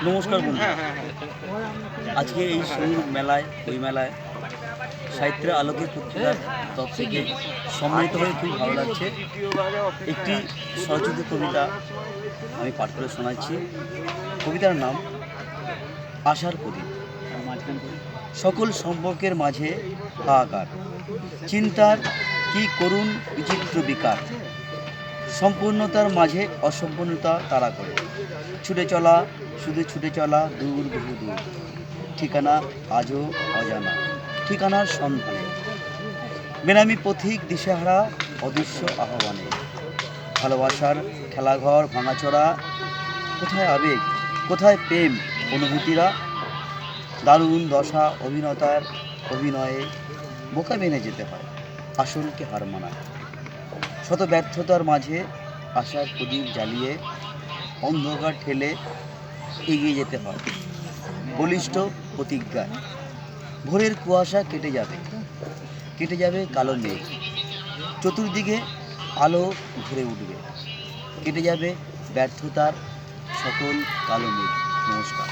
নমস্কার বন্ধু। আজকে এই সিঙ্গুর মেলায় বইমেলায় সাহিত্যের আলোকে পত্রিকার তরফ থেকে সম্মানিত হয়ে খুব ভালো লাগছে। একটি স্বরচিত কবিতা আমি পাঠ করে শোনাচ্ছি। কবিতার নাম আশার প্রদীপ। সকল সম্পর্কের মাঝে হাহাকার, চিন্তার কি করুণ বিচিত্র বিকার, সম্পূর্ণতার মাঝে অসম্পূর্ণতা তাড়া করে, ছুটে চলা শুধু ছুটে চলা দূর বহু দূর, ঠিকানা আজও অজানা, ঠিকানার সন্ধানে, বেনামি পথিক দিশেহারা অদৃশ্য আহ্বানে, ভালোবাসার খেলাঘর ভাঙাচোরা, কোথায় আবেগ কোথায় প্রেম অনুভূতিরা, দারুণ দশা অভিনেতার অভিনয়ে বোকা মেনে যেতে হয়, আসলকে হার মানায়, শত ব্যর্থতার মাঝে আশার প্রদীপ জ্বালিয়ে অন্ধকার ঠেলে এগিয়ে যেতে হয় বলিষ্ঠ প্রতিজ্ঞায়। ভোরের কুয়াশা কেটে যাবে কালো মেঘ, চতুর্দিকে আলো ভরে উঠবে, কেটে যাবে ব্যর্থতার সকল কালো মেঘ। নমস্কার।